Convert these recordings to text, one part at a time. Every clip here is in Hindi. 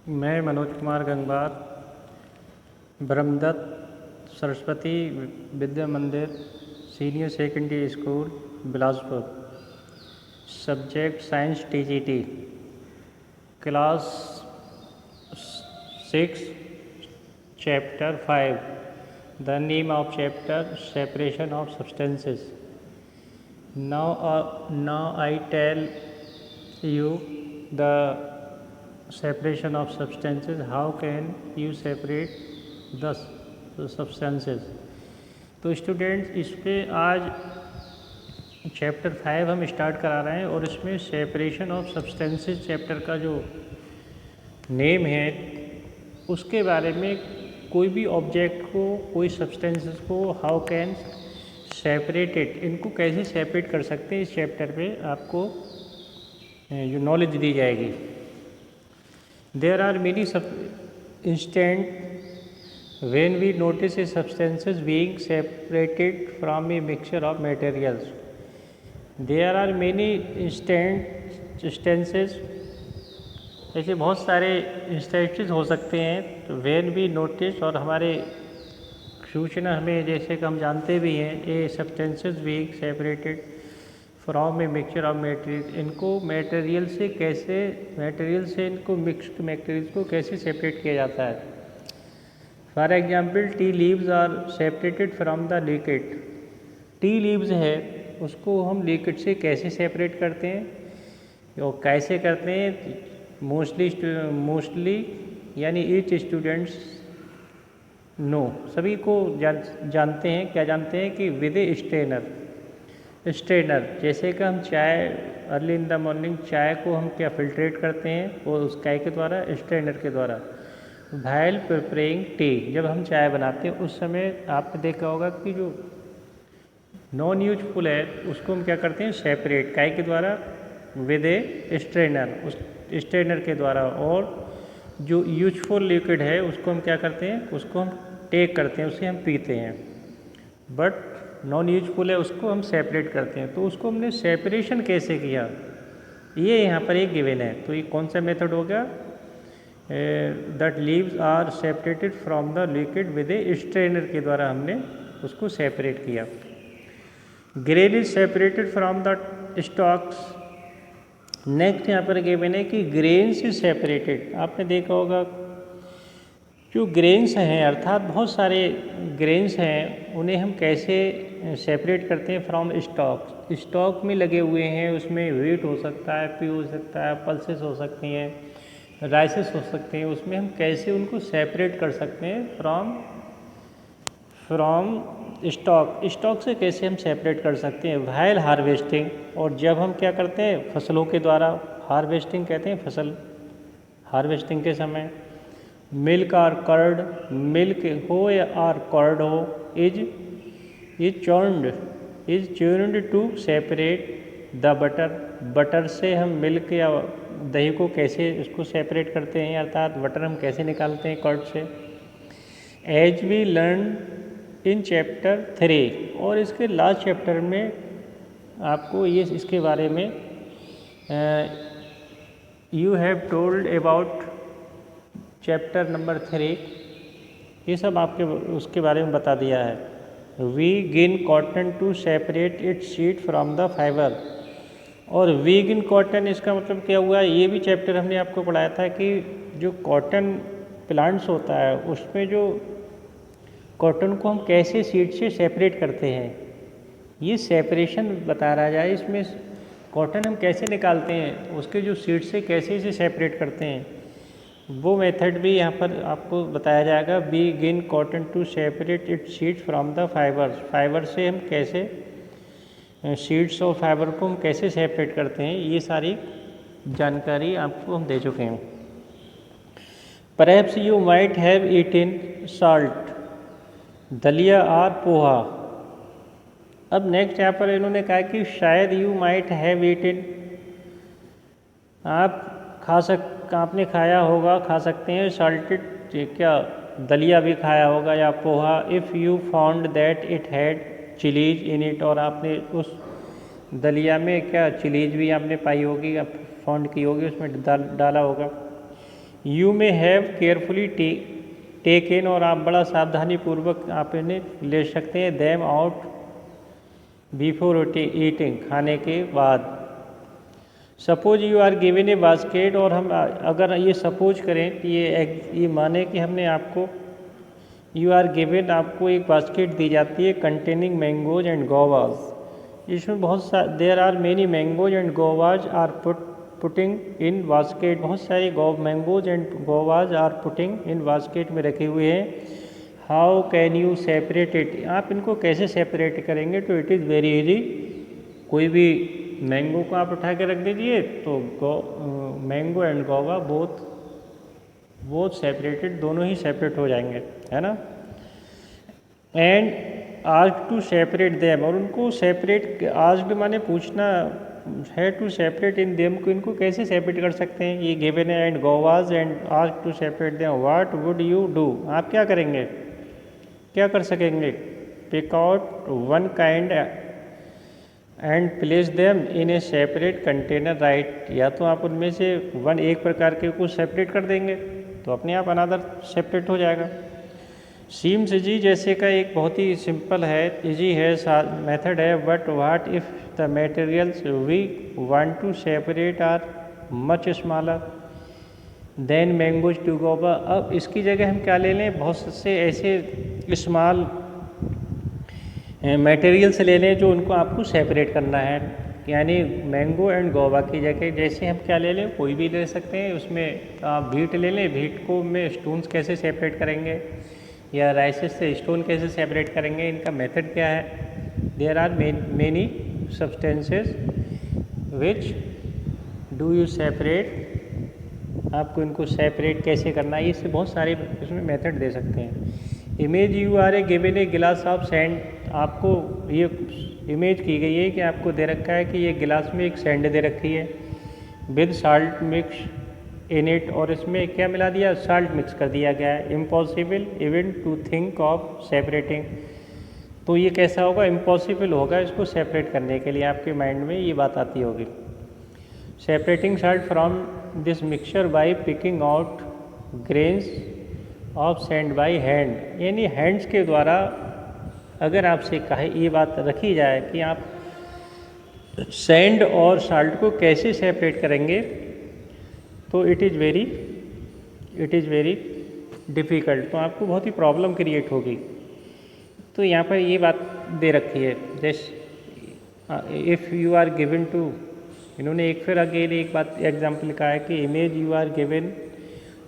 मैं मनोज कुमार गंगवार ब्रह्मदत्त सरस्वती विद्या मंदिर senior secondary school Bilaspur. Subject science TGT, class 6, chapter 5। The name of chapter separation of substances. Now I tell you the separation of substances. How can you separate the substances? तो स्टूडेंट्स इस पे आज चैप्टर 5 हम स्टार्ट करा रहे हैं और इसमें सेपरेशन ऑफ सब्सटेंसेस चैप्टर का जो नेम है उसके बारे में कोई भी ऑब्जेक्ट को, कोई सब्सटेंसेस को हाउ कैन सेपरेटेड, इनको कैसे सेपरेट कर सकते हैं, इस चैप्टर पे आपको जो नॉलेज दी जाएगी। There are many instant when we notice a substances being separated from a mixture of materials. There are many instances, ऐसे बहुत सारे इंस्टेंसेस हो सकते हैं। तो when we notice, और हमारे सूचना हमें, जैसे कि हम जानते भी हैं, a substances being separated from a mixture of material, इनको मटेरियल से इनको मिक्स्ड मटेरियल्स को कैसे सेपरेट किया जाता है। For example tea leaves are separated from the liquid. Tea leaves है उसको हम लिक्विड से कैसे सेपरेट करते हैं और कैसे करते हैं, मोस्टली यानी ईच स्टूडेंट्स नो, सभी को जानते हैं। क्या जानते हैं कि विद ए स्ट्रेनर, जैसे कि हम चाय अर्ली इन द मॉर्निंग चाय को हम क्या फिल्ट्रेट करते हैं और उस काय के द्वारा, स्ट्रेनर के द्वारा। वाइल प्रिपेयरिंग टी, जब हम चाय बनाते हैं उस समय आपने देखा होगा कि जो नॉन यूजफुल है उसको हम क्या करते हैं, सेपरेट काय के द्वारा, विद ए स्ट्रेनर, उस स्ट्रेनर के द्वारा। और जो यूजफुल लिक्विड है उसको हम क्या करते हैं, उसको हम टेक करते हैं, उसे हम पीते हैं। बट नॉन यूजफुल है उसको हम सेपरेट करते हैं। तो उसको हमने सेपरेशन कैसे किया, ये यहाँ पर एक गिवन है। तो ये कौन सा मेथड हो गया, that leaves are separated from the liquid with a strainer के द्वारा हमने उसको सेपरेट किया। Grain is separated from the stalks. Next यहाँ पर गिवन है कि ग्रेन्स इज सेपरेटेड। आपने देखा होगा जो ग्रेन्स हैं, अर्थात बहुत सारे ग्रेन्स हैं, उन्हें हम कैसे सेपरेट करते हैं फ्रॉम स्टॉक। स्टॉक में लगे हुए हैं, उसमें व्हीट हो सकता है, पी हो सकता है, पल्सेस हो सकती हैं, राइसेस हो सकते हैं। उसमें हम कैसे उनको सेपरेट कर सकते हैं फ्रॉम स्टॉक से कैसे हम सेपरेट कर सकते हैं व्हाइल हार्वेस्टिंग। और जब हम क्या करते हैं, फसलों के द्वारा, हार्वेस्टिंग कहते हैं फसल हार्वेस्टिंग के समय। मिल्क आर कर्ड, मिल्क हो या आर कर्ड हो, is churned to separate the butter. Butter से हम मिल्क या दही को कैसे उसको सेपरेट करते हैं, अर्थात बटर हम कैसे निकालते हैं कर्ड से। As we learn in chapter 3, और इसके लास्ट चैप्टर में आपको ये इसके बारे में you have told about chapter number 3, ये सब आपके उसके बारे में बता दिया है। We gin cotton to separate its seed from the fibre. और वी गिन कॉटन, इसका मतलब क्या हुआ, ये भी चैप्टर हमने आपको पढ़ाया था कि जो कॉटन प्लांट्स होता है उसमें जो कॉटन को हम कैसे सीड से सेपरेट करते हैं, ये सेपरेशन बता रहा जाए। इसमें कॉटन हम कैसे निकालते हैं, उसके जो सीड से कैसे इसे सेपरेट करते हैं, वो मेथड भी यहाँ पर आपको बताया जाएगा। We gin cotton to separate its seeds from the fibres. Fibre से हम कैसे सीड्स और फाइबर को हम कैसे सेपरेट करते हैं, ये सारी जानकारी आपको हम दे चुके हैं। Perhaps you might have eaten salt, daliya और पोहा। अब नेक्स्ट यहाँ पर इन्होंने कहा कि शायद यू माइट हैव ईटन, आप आपने खाया होगा, खा सकते हैं, साल्टेड, क्या दलिया भी खाया होगा या poha. If you found that it had chillies in it, और आपने उस दलिया में क्या चिलीज भी आपने पाई होगी या फाउंड की होगी, उसमें डाला होगा। यू में हैव केयरफुली टेकन, और आप बड़ा सावधानी पूर्वक आप इन्हें ले सकते हैं, देम आउट बिफोर ईटिंग, खाने के बाद। Suppose you are given a basket, और हम अगर ये सपोज करें कि ये माने कि हमने आपको यू आर गिवन, आपको एक बास्केट दी जाती है कंटेनिंग मैंगोज एंड गोवाज। इसमें बहुत सा there are many mangoes and guavas are putting in basket, बहुत सारे mangoes and guavas are putting in basket में रखे हुए हैं। How can you separate it, आप इनको कैसे सेपरेट करेंगे? तो इट इज़ वेरी इजी। कोई भी मैंगो को आप उठा के रख दीजिए तो mango and guava both separated, दोनों ही सेपरेट हो जाएंगे, है ना। And ask to separate them, और उनको सेपरेट, आस्क माने पूछना है, टू सेपरेट इन देम को इनको कैसे सेपरेट कर सकते हैं? ये गिवन है and guavas and ask to separate them, what would you do, आप क्या करेंगे, क्या कर सकेंगे? Pick out one kind and place them in a separate container, right. या तो आप उनमें से एक प्रकार के को सेपरेट कर देंगे तो अपने आप अनादर सेपरेट हो जाएगा। सीम्स इजी जैसे का एक बहुत ही सिंपल है, इजी है मेथड है, but what if the materials we want to separate are much smaller than mangoes to guava. अब इसकी जगह हम क्या ले लें, बहुत से ऐसे स्मॉल मटेरियल से ले लें जो उनको आपको सेपरेट करना है, यानी मैंगो एंड गोवा की जगह जैसे हम क्या ले लें, कोई भी ले सकते हैं। उसमें आप बीट ले लें, बीट को में स्टोन्स कैसे सेपरेट करेंगे, या राइसेस से स्टोन कैसे सेपरेट करेंगे, इनका मेथड क्या है। There are many substances which do you separate, आपको इनको सेपरेट कैसे करना है, इससे बहुत सारे इसमें मेथड दे सकते हैं। Imagine you are a given a glass of sand, आपको ये इमेज की गई है कि आपको दे रखा है कि ये गिलास में एक सैंड दे रखी है with salt mix in it, और इसमें क्या मिला दिया, साल्ट मिक्स कर दिया गया है। Impossible even to think of separating, तो ये कैसा होगा, इम्पॉसिबल होगा इसको सेपरेट करने के लिए, आपके माइंड में ये बात आती होगी। Separating salt from this mixture by picking out grains of sand by hand, यानी हैंड्स के द्वारा अगर आपसे कहे ये बात रखी जाए कि आप सैंड और साल्ट को कैसे सेपरेट करेंगे, तो इट इज़ वेरी डिफ़िकल्ट, तो आपको बहुत ही प्रॉब्लम क्रिएट होगी। तो यहाँ पर ये बात दे रखी है, जैसे if you are given to, इन्होंने एक फिर अगेन एक बात एग्जाम्पल लिखा है कि image you are given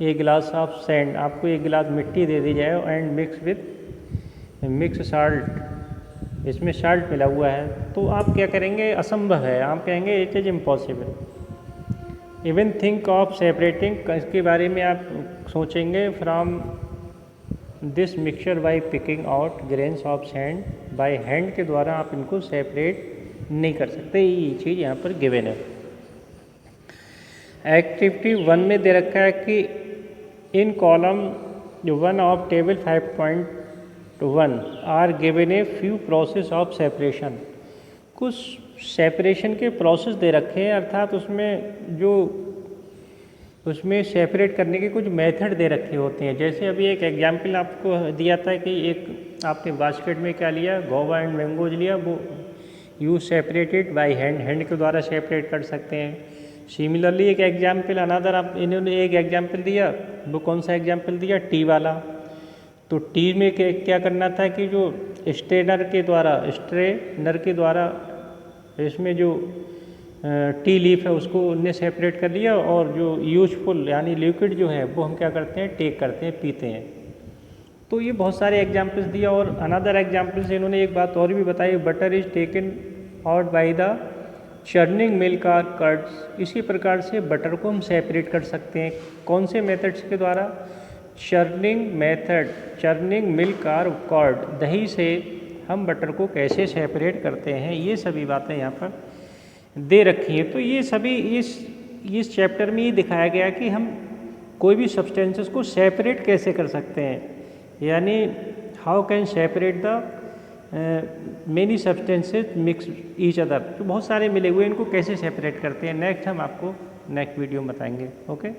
a glass of sand, आपको एक गिलास मिट्टी दे दी जाए एंड मिक्स साल्ट, इसमें साल्ट मिला हुआ है, तो आप क्या करेंगे, असंभव है, आप कहेंगे it is impossible. Even think of separating, इसके बारे में आप सोचेंगे from this mixture by picking out grains of sand by hand, के द्वारा आप इनको सेपरेट नहीं कर सकते, ये चीज़ यहाँ पर गिवन है। एक्टिविटी 1 में दे रखा है कि in column 1 of table 5.1 are given a few process of separation, कुछ सेपरेशन के प्रोसेस दे रखे हैं, अर्थात उसमें सेपरेट करने के कुछ मेथड दे रखे होते हैं। जैसे अभी एक एग्जाम्पल आपको दिया था कि एक आपने बास्केट में क्या लिया, गोवा एंड मैंगोज लिया, वो यू सेपरेटेड बाय हैंड के द्वारा सेपरेट कर सकते हैं। सिमिलरली एक एग्जाम्पल अनदर, आप इन्होंने एक एग्जाम्पल दिया, वो कौन सा एग्जाम्पल दिया, टी वाला। तो टी में क्या करना था कि जो स्ट्रेनर के द्वारा इसमें जो टी लीफ है उसको उनने सेपरेट कर लिया, और जो यूजफुल यानी लिक्विड जो है वो हम क्या करते हैं, टेक करते हैं, पीते हैं। तो ये बहुत सारे एग्जाम्पल्स दिया, और अनदर एग्जाम्पल से इन्होंने एक बात और भी बताई, butter is taken out by the churning milk or curds, इसी प्रकार से बटर को हम सेपरेट कर सकते हैं। कौन से मेथड्स के द्वारा, चर्निंग मिल्क आर कर्ड, दही से हम बटर को कैसे सेपरेट करते हैं, ये सभी बातें यहाँ पर दे रखी हैं। तो ये सभी इस चैप्टर में ये दिखाया गया कि हम कोई भी सब्सटेंसेस को सेपरेट कैसे कर सकते हैं, यानी how can separate the many substances mix each other, तो बहुत सारे मिले हुए इनको कैसे सेपरेट करते हैं, नेक्स्ट हम आपको नेक्स्ट वीडियो में बताएंगे। ओके।